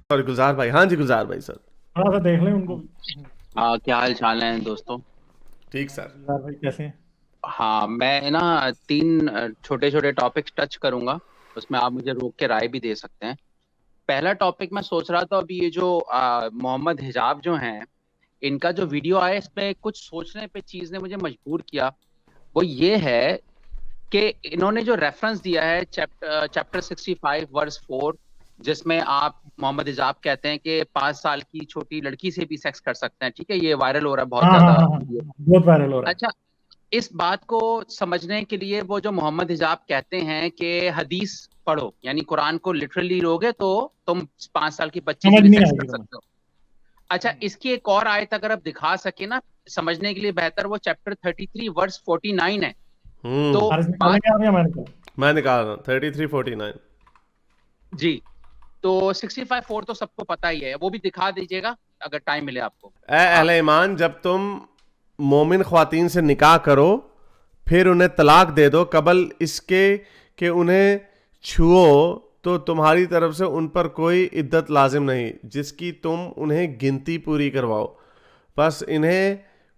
Sorry گلزار بھائی. ہاں جی گلزار بھائی سر. تھوڑا سا دیکھ لیں ان کو بھی. کیا حال چال ہیں دوستوں؟ ٹھیک سر. گلزار بھائی کیسے ہیں؟ ہاں میں نا 3 چھوٹے چھوٹے ٹاپکس ٹچ کروں گا، اس میں آپ مجھے روک کے رائے بھی دے سکتے ہیں. پہلا ٹاپک میں سوچ رہا تھا ابھی یہ جو محمد حجاب جو ہیں ان کا جو ویڈیو آیا اس میں کچھ سوچنے پہ چیز نے مجھے مجبور کیا. وہ یہ ہے کہ انہوں نے جو ریفرنس دیا ہے چیپٹر 65 ورس 4 جس میں آپ محمد حجاب کہتے ہیں کہ 5 سال کی چھوٹی لڑکی سے بھی سیکس کر سکتے ہیں. ٹھیک ہے، یہ وائرل ہو رہا ہے بہت ہاں زیادہ. بہت وائرل ہو رہا ہے. اچھا، اس بات کو سمجھنے کے لیے وہ جو محمد حجاب کہتے ہیں کہ حدیث پڑھو، یعنی قرآن کو لٹرلی لوگے تو تم 5 سال کی بچی سے سمجھ بھی نہیں سیکس آئے کر گی تمہیں. سکتے ہو. اچھا، اس کی ایک اور آیت اگر آپ دکھا سکے نا سمجھنے کے لیے بہتر، وہ چیپٹر 33 ورس 49 ہے. تو حارث نکالیں گے آپ یا میں نکالوں؟ میں نکال رہا ہوں 3349. جی، تو 65 4 تو سب کو پتا ہی ہے، وہ بھی دکھا دیجیے گا اگر ٹائم ملے آپ کو. اے اہل ایمان، جب تم مومن خواتین سے نکاح کرو پھر انہیں طلاق دے دو قبل اس کے کہ انہیں چھو تو تمہاری طرف سے ان پر کوئی عدت لازم نہیں جس کی تم انہیں گنتی پوری کرواؤ. بس انہیں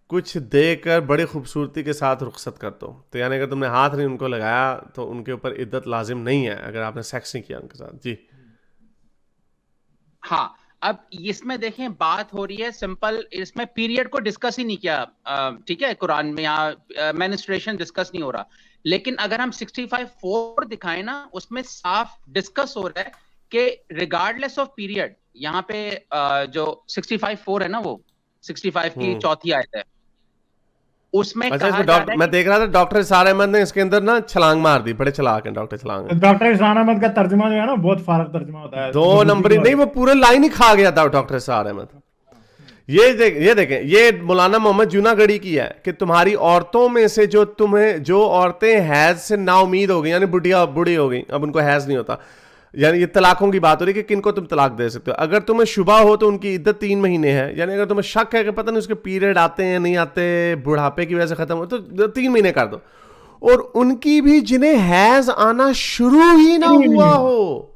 کچھ دے کر بڑی خوبصورتی کے ساتھ رخصت کر دو. تو یعنی اگر تم نے ہاتھ نہیں ان کو لگایا تو ان کے اوپر عدت لازم نہیں ہے اگر آپ نے سیکس نہیں کیا ان کے ساتھ. جی ہاں، اب اس میں دیکھیں بات ہو رہی ہے سمپل، اس میں پیریڈ کو ڈسکس ہی نہیں کیا. ٹھیک ہے، قرآن میں یہاں مینسٹریشن ڈسکس نہیں ہو رہا، لیکن اگر ہم 65 4 دکھائیں نا اس میں صاف ڈسکس ہو رہا ہے کہ ریگارڈلیس آف پیریڈ، یہاں پہ جو 65 4 ہے نا وہ 65 کی چوتھی آیت ہے، اس میں اچھا. اس کہا میں جا رہا ہے میں کہ دیکھ رہا تھا ڈاکٹر اسرار احمد نے اس کے اندر نا چھلانگ مار دی. بڑے چلاک ہیں ڈاکٹر چھلانگ. ڈاکٹر اسرار احمد کا ترجمہ جو ہے نا بہت فارغ ترجمہ ہوتا ہے. 2 نمبر نہیں، وہ پورے لائن ہی کھا گیا تھا ڈاکٹر اسرار احمد. یہ دیکھیں یہ مولانا محمد جوناگڑھی کی ہے کہ تمہاری عورتوں میں سے جو عورتیں حیض سے نا امید ہو گئی، یعنی بوڑھی ہو گئی، اب ان کو حیض نہیں ہوتا، یعنی یہ طلاقوں کی بات ہو رہی ہے کہ کن کو تم طلاق دے سکتے ہو. اگر تمہیں شبہ ہو تو ان کی عدت 3 مہینے ہے. یعنی اگر تمہیں شک ہے کہ پتہ نہیں اس کے پیریڈ آتے ہیں نہیں آتے، بڑھاپے کی وجہ سے ختم ہو، تو 3 مہینے کر دو. اور ان کی بھی جنہیں حیض آنا شروع ہی نہ ہوا ہو.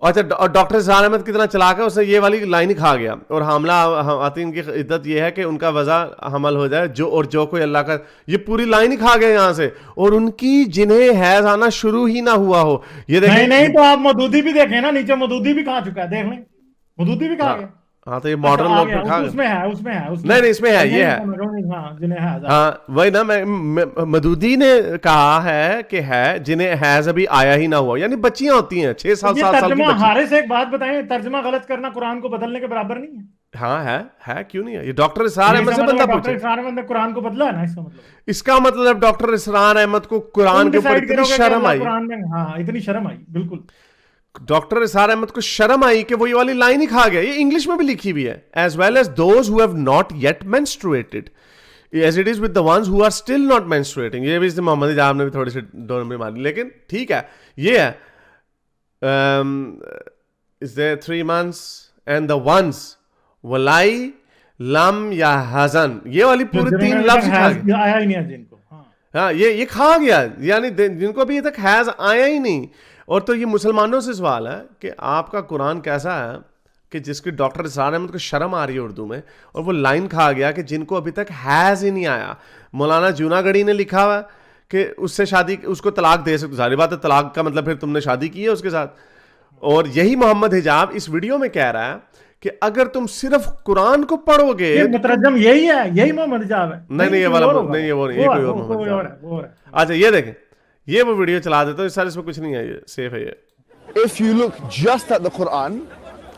اچھا، ڈاکٹر اسرار احمد کتنا چلاک ہے، اس نے یہ والی لائن ہی کھا گیا. اور حاملہ خواتین کی عدت یہ ہے کہ ان کا وضع حمل ہو جائے جو کوئی اللہ کا، یہ پوری لائن ہی کھا گیا یہاں سے. اور ان کی جنہیں حیض آنا شروع ہی نہ ہوا ہو. یہ دیکھیں نہیں تو آپ مودودی بھی دیکھیں نا، نیچے مودودی بھی کھا چکا ہے، دیکھ لیں مودودی بھی کھا گیا. ہاں تو یہ ماڈرن لوگ پھر کھا گئے. اس میں ہے نہیں اس میں ہے، یہ ہے. ہاں وہی نا، مدودی نے کہا ہے کہ ہے جنہیں حیض ابھی آیا ہی نہ ہوا، یعنی بچیاں ہوتی ہیں 6 سال 7 سال کی بچی. حارث ایک بات بتائیں، ترجمہ غلط کرنا قرآن کو بدلنے کے برابر نہیں ہے؟ ہاں ہے کیوں نہیں ہے. یہ ڈاکٹر اسرار احمد سے بندہ پوچھے. ڈاکٹر اسرار احمد نے قرآن کو بدلا ہے نا، اس کا مطلب ڈاکٹر اسرار احمد کو قرآن کے اوپر اتنی شرم آئی. ہاں اتنی شرم آئی، بالکل. ڈاکٹر اسرار احمد کو شرم آئی کہ وہ یہ والی لائن ہی کھا گیا. یہ انگلش میں بھی لکھی ہوئی ہے. as well as those who have not yet menstruated as it is with the ones who are still not menstruating. یہ بھی محمد حجاب نے بھی تھوڑی سی 2 نمبر ماری، لیکن ٹھیک ہے. یہ ہے is there 3 months and the ones ولائی لم یا حزن، یہ والی پوری 3 لفظ کھا گیا. آیا ہی نہیں ہے جن کو. ہاں یہ کھا گیا، یعنی جن کو ابھی تک حیض آیا ہی نہیں. اور تو یہ مسلمانوں سے سوال ہے کہ آپ کا قرآن کیسا ہے کہ جس کی ڈاکٹر اسرار احمد کو شرم آ رہی ہے اردو میں، اور وہ لائن کھا گیا کہ جن کو ابھی تک حیض ہی نہیں آیا. مولانا جوناگڑھی نے لکھا ہوا کہ اس سے شادی، اس کو طلاق دے سکتے. ظاہر بات ہے طلاق کا مطلب پھر تم نے شادی کی ہے اس کے ساتھ. اور یہی محمد حجاب اس ویڈیو میں کہہ رہا ہے کہ اگر تم صرف قرآن کو پڑھو گے، مترجم یہی ہے، یہی محمد حجاب ہے. نہیں یہ والا نہیں، یہ وہ نہیں، یہ کوئی اور محمد حجاب. اچھا یہ دیکھیں، یہ وہ ویڈیو چلا دیتا ہوں سر، اس میں کچھ نہیں ہے، یہ سیف ہے. یہ if you look just at the Quran,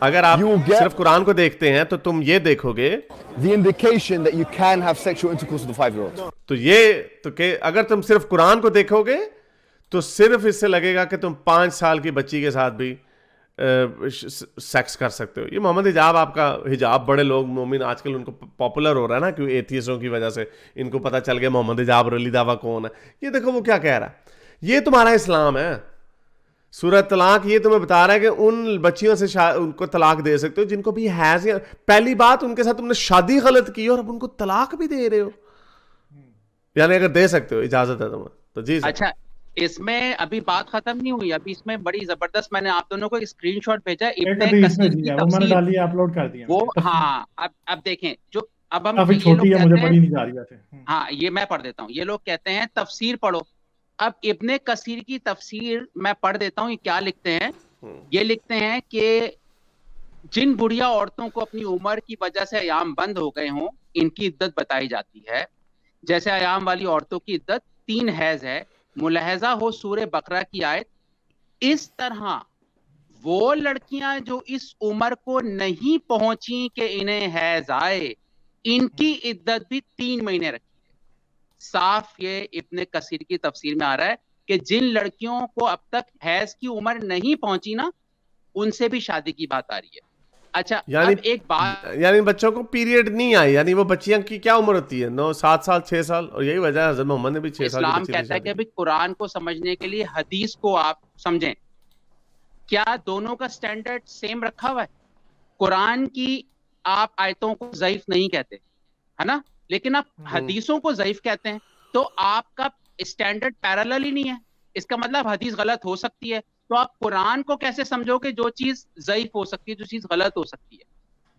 اگر آپ صرف قرآن کو دیکھتے ہیں تو تم یہ دیکھو گے the indication that you can have sexual intercourse with a 5-year-old. تو یہ تو کہ اگر تم صرف قرآن کو دیکھو گے تو صرف اس سے لگے گا کہ تم 5 سال کی بچی کے ساتھ بھی سیکس کر سکتے ہو. یہ محمد حجاب، آپ کا حجاب بڑے لوگ مومن آج کل ان کو پاپولر ہو رہا ہے نا، کہ ایتھیسٹوں کی وجہ سے ان کو پتہ چل گیا محمد حجاب رلی دعویٰ کون ہے. یہ دیکھو وہ کیا کہہ رہا ہے. یہ تمہارا اسلام ہے. سورہ طلاق یہ تمہیں بتا رہا ہے کہ ان بچیوں سے ان کو طلاق دے سکتے ہو جن کو بھی حیض. پہلی بات ان کے ساتھ تم نے شادی غلط کی اور اب ان کو طلاق بھی دے رہے ہو. یعنی اگر دے سکتے ہو، اجازت ہے تمہیں تو. جی اچھا، इसमें अभी बात खत्म नहीं हुई, अभी इसमें बड़ी जबरदस्त, मैंने आप दोनों को एक स्क्रीनशॉट भेजा एक इब्ने हदीस में कसीर जी की है, वो मैंने तफसीर, डाली, अपलोड कर दिया वो मैंने। हाँ, अब देखें, जो अब हम काफी ये लोग छोटी है, मुझे कहते हैं, पढ़ी नहीं जा रही वैसे। हाँ ये मैं पढ़ देता हूँ, ये लोग कहते हैं तफसीर पढ़ो। अब इब्ने कसीर की तफसीर मैं पढ़ देता हूँ, ये क्या लिखते हैं, ये लिखते हैं कि जिन बुढ़िया औरतों को अपनी उम्र की वजह से अयाम बंद हो गए हों, इनकी इद्दत बताई जाती है। जैसे अयाम वाली औरतों की इद्दत 3 हैज है, मुलाहजा हो सूरे बकरा की आयत। इस तरह वो लड़कियां जो इस उम्र को नहीं पहुंची कि इन्हें हैज आए, इनकी इद्दत भी 3 महीने रखी है। साफ ये इब्ने कसीर की तफसीर में आ रहा है कि जिन लड़कियों को अब तक हैज की उम्र नहीं पहुंची ना, उनसे भी शादी की बात आ रही है। अच्छा, यानी अब एक बात, यानी बच्चों को पीरियड नहीं आई, यानी वो बच्चियां की क्या उम्र होती है, 9 7 साल 6 साल, और यही वजह है हज़रत मोहम्मद ने भी 6 साल की इस्लाम बच्ची से कहता है शादी कि की। भाई कुरान को समझने के लिए हदीस को आप समझें। क्या दोनों का स्टैंडर्ड सेम रखा हुआ है? कुरान की आप आयतों को ज़ईफ नहीं कहते, है ना, लेकिन आप हदीसों को ज़ईफ कहते हैं, तो आपका स्टैंडर्ड पैरेलल ही नहीं है। इसका मतलब हदीस गलत हो सकती है, तो आप कुरान को कैसे समझोगे जो चीज ज़ईफ हो सकती है, जो चीज गलत हो सकती है?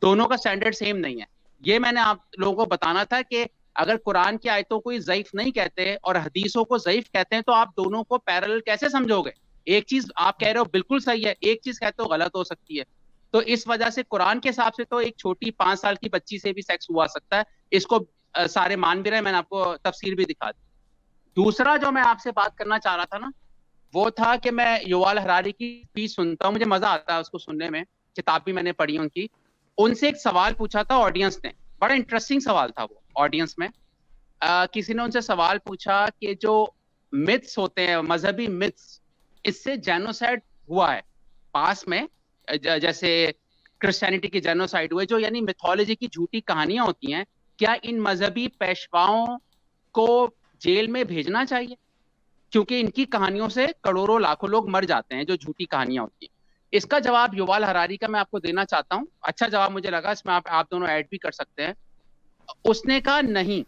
दोनों का स्टैंडर्ड सेम नहीं है। ये मैंने आप लोगों को बताना था कि अगर कुरान की आयतों को ज़ईफ नहीं कहते और हदीसों को ज़ईफ कहते हैं, तो आप दोनों को पैरेलल कैसे समझोगे? एक चीज आप कह रहे हो बिल्कुल सही है, एक चीज कहते हो गलत हो सकती है। तो इस वजह से कुरान के हिसाब से तो एक छोटी 5 साल की बच्ची से भी सेक्स हुआ सकता है, इसको सारे मान भी रहे, मैंने आपको तफसीर भी दिखा दी। दूसरा जो मैं आपसे बात करना चाह रहा था ना, वो था कि मैं युवाल हरारी की स्पीच सुनता हूँ, मुझे मजा आता है उसको सुनने में, किताब भी मैंने पढ़ी उनकी। उनसे एक सवाल पूछा था ऑडियंस ने, बड़ा इंटरेस्टिंग सवाल था वो ऑडियंस में। किसी ने उनसे सवाल पूछा कि जो मिथ्स होते हैं, मजहबी मिथ्स, इससे जेनोसाइड हुआ है पास में, जैसे क्रिश्चियनिटी की जेनोसाइड हुए, जो यानी मिथोलॉजी की झूठी कहानियां होती हैं, क्या इन मजहबी पेशवाओं को जेल में भेजना चाहिए? क्योंकि इनकी कहानियों से करोड़ों लाखों लोग मर जाते हैं, जो झूठी कहानियां होती हैं। इसका जवाब युवाल हरारी का मैं आपको देना चाहता हूं, अच्छा जवाब मुझे लगा, इसमें आप दोनों ऐड भी कर सकते हैं। उसने कहा नहीं,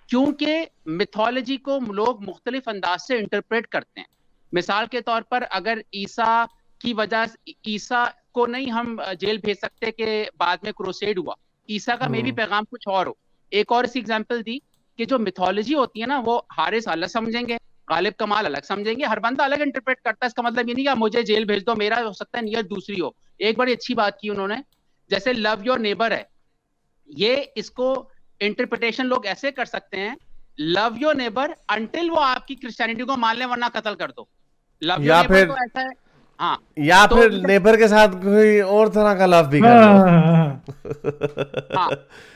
क्योंकि मिथोलॉजी को लोग मुख्तलिफ अंदाज से इंटरप्रेट करते हैं। मिसाल के तौर पर अगर ईसा की वजह, ईसा को नहीं हम जेल भेज सकते कि बाद में क्रूसेड हुआ, ईसा का मे भी पैगाम कुछ और हो। एक और इसी एग्जांपल दी कि जो मिथोलॉजी होती है ना, वो हारिस अलग समझेंगे, गालिब कमाल अलग समझेंगे, हर बंदा अलग इंटरप्रेट करता है। इसका मतलब ये नहीं कि मुझे जेल भेज दो, मेरा हो सकता है नियत दूसरी हो। एक बड़ी अच्छी बात की उन्होंने, जैसे लव योर नेबर है, ये इसको इंटरप्रिटेशन लोग ऐसे कर सकते हैं, लव योर नेबर अंटिल वो आपकी क्रिश्चियनिटी को मान ले, वरना कत्ल कर दो। लव योर नेबर तो ऐसा है, हाँ, या तो फिर नेबर के साथ कोई और तरह का लव भी कर हाँ,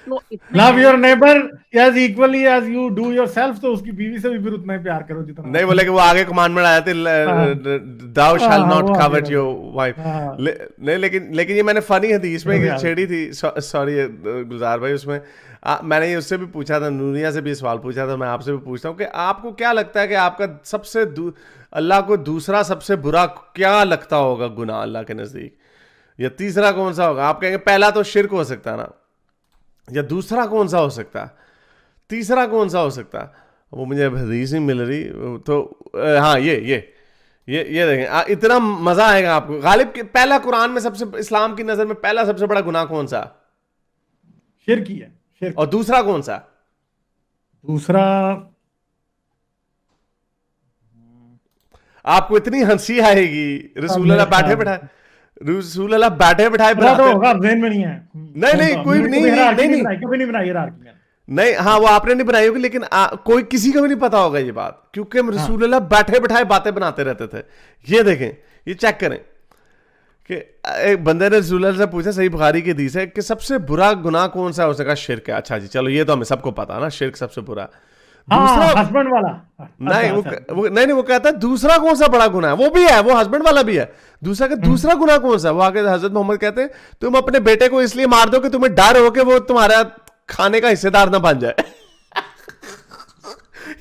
तो love your neighbour as equally as you do yourself, तो उसकी बीवी से भी फिर उतना ही प्यार करो जितना। नहीं बोले कि वो आगे कमांडमेंट आए थे, thou shall not covet your wife। नहीं, लेकिन ये मैंने फनी हदीस में छेड़ी थी, सॉरी गुलजार भाई, उसमें मैंने ये उससे भी पूछा था, नूरिया से भी सवाल पूछा था, मैं आपसे भी पूछता हूँ कि आपको क्या लगता है कि आपका सबसे अल्लाह को दूसरा सबसे बुरा क्या लगता होगा गुनाह अल्लाह के नज़दीक, या तीसरा कौन सा होगा? आप कहेंगे पहला तो शिर्क हो सकता है ना, या दूसरा कौन सा हो सकता है, तीसरा कौन सा हो सकता है? वो मुझे हदीस नहीं मिल रही, तो हाँ ये देखें, इतना मजा आएगा आपको। गालिब के पहला कुरान में सबसे, इस्लाम की नजर में पहला सबसे बड़ा गुनाह कौन सा? शिर्क ही है, शिर्क। और दूसरा कौन सा? दूसरा आपको इतनी हंसी आएगी, रसूल अल्लाह बैठे बिठाए तो होगा, ज़हन में नहीं है। नहीं कोई नहीं कभी नहीं बनाई हायरार्की मैंने। नहीं, हाँ वो आपने नहीं बनाई होगी, लेकिन कोई किसी को भी नहीं पता होगा ये बात, क्योंकि रसूल अल्लाह बैठे बिठाए बातें बनाते रहते थे। ये देखें, ये चेक करें कि एक बंदे ने रसूल अल्लाह से पूछा, सही बुखारी की हदीस है, कि सबसे बुरा गुनाह कौन सा है? उसने कहा शिर्क है। अच्छा जी, चलो ये तो हमें सबको पता है ना, शिर्क सबसे बुरा। दूसरा हस्बैंड वाला नहीं, वो कहता है दूसरा कौन सा बड़ा गुनाह है? वो भी है, वो हस्बैंड वाला भी है। दूसरा गुनाह कौन सा? वो आगे हजरत मोहम्मद कहते हैं, तुम अपने बेटे को इसलिए मार दो कि तुम्हें डर हो कि वो तुम्हारा खाने का हिस्सेदार ना बन जाए।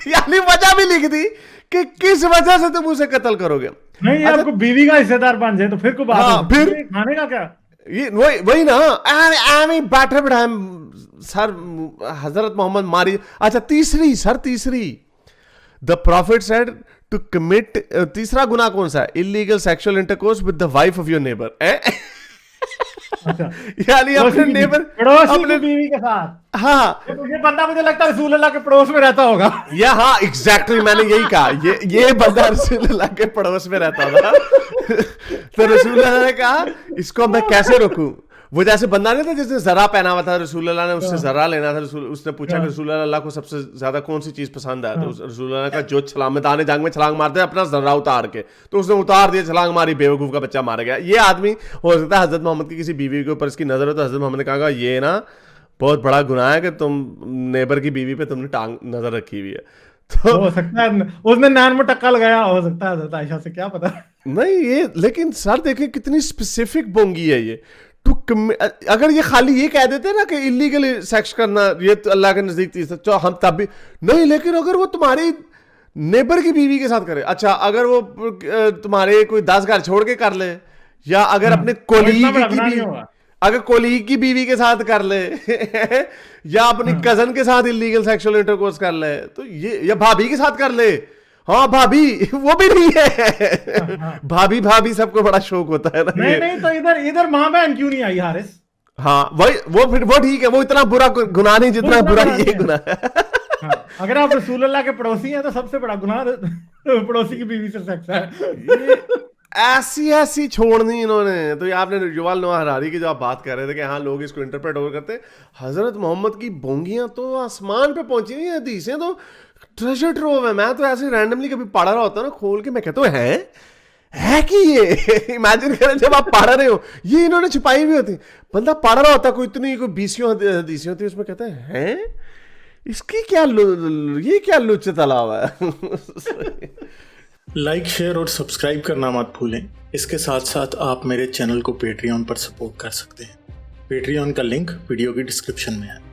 यानी वजह भी लिख दी कि किस वजह से तुम उसे कत्ल करोगे। नहीं, आपको बीवी का हिस्सेदार बन जाए तो फिर को बात है, फिर खाने का क्या? ये वही ना, बैठे बिठाए सर हजरत मोहम्मद मारी। अच्छा तीसरी, the prophet said to commit, तीसरा गुनाह कौन सा है? Illegal sexual intercourse with the wife of your neighbour. यानी अपने नेबर, पड़ोसी अपने की बीवी के साथ। हाँ, तो ये बंदा मुझे लगता है रसूल अल्लाह के पड़ोस में रहता होगा। या हाँ एग्जैक्टली, मैंने यही कहा, ये बंदा रसूल अल्लाह के पड़ोस में रहता था। तो रसूल अल्लाह ने कहा इसको मैं कैसे रोकूं? वो जैसे बंदा नहीं था जिसने जरा पहना हुआ था, रसूल अल्लाह ने उससे जरा लेना था, उसने पूछा कि रसूल अल्लाह को सबसे ज्यादा कौन सी चीज पसंद है? तो रसूल अल्लाह ने कहा जो छलांग, मैदान जंग में छलांग मारते हैं अपना जरा उतार के। तो उसने उतार दिया, छलांग मारी, बेवकूफ का बच्चा मारा गया। ये आदमी हो सकता है हजरत मोहम्मद की किसी बीवी के ऊपर इसकी नजर हो, तो हजरत मोहम्मद ने कहा ये ना बहुत बड़ा गुनाह है कि तुम नेबर की बीवी पे तुमने टांग नजर रखी हुई है। तो हो सकता है उसने नान में टक्का लगाया, हो सकता है हजरत आयशा से, क्या पता। नहीं ये, लेकिन सर देखें कितनी स्पेसिफिक बोंगी है ये। अगर ये खाली ये कह देते ना कि इलीगल सेक्स करना ये तो अल्लाह के नजदीक चीज, तो हम तब भी नहीं, लेकिन अगर वो तुम्हारी नेबर की बीवी के साथ करे, अच्छा अगर वो तुम्हारे कोई 10 घर छोड़ के कर ले, या अगर अपने कोलीग की बीवी, अगर कोलीग की बीवी के साथ कर ले या अपनी कजन के साथ इलीगल सेक्सुअल इंटरकोर्स कर ले, तो ये, या भाभी के साथ कर ले, हाँ भाभी वो भी नहीं है। भाभी सबको बड़ा शौक होता है ना। नहीं तो इधर माँ बहन क्यों नहीं आई हारिस? हाँ वही, वो ठीक है, वो इतना बुरा गुनाह नहीं जितना बुरा ये गुनाह है। हाँ, अगर आप रसूल अल्लाह के पड़ोसी हैं तो सबसे बड़ा गुनाह पड़ोसी की बीवी से सेक्स है। ऐसी छोड़नी इन्होंने। तो ये आपने युवाल नोआ हरारी की जो आप बात कर रहे थे कि हाँ लोग इसको इंटरप्रेट ओवर करते, हजरत मोहम्मद की बोंगियां तो आसमान पे पहुंची हुई हैं, हदीसें तो ट्रेजर ट्रोव है। मैं तो ऐसे रैंडमली कभी पढ़ रहा होता ना खोल के, मैं कहता हूँ है कि ये इमेजिन करें जब आप पढ़ रहे हो, ये इन्होंने छुपाई हुई होती। बंदा पढ़ रहा होता कोई इतनी कोई 20 हदीसें होती, उसमें कहता है इसकी ये क्या लुच्च तला हुआ है। लाइक, शेयर और सब्सक्राइब करना मत भूलें। इसके साथ साथ आप मेरे चैनल को पेट्रियन पर सपोर्ट कर सकते हैं। पेट्रियन का लिंक वीडियो की डिस्क्रिप्शन में है।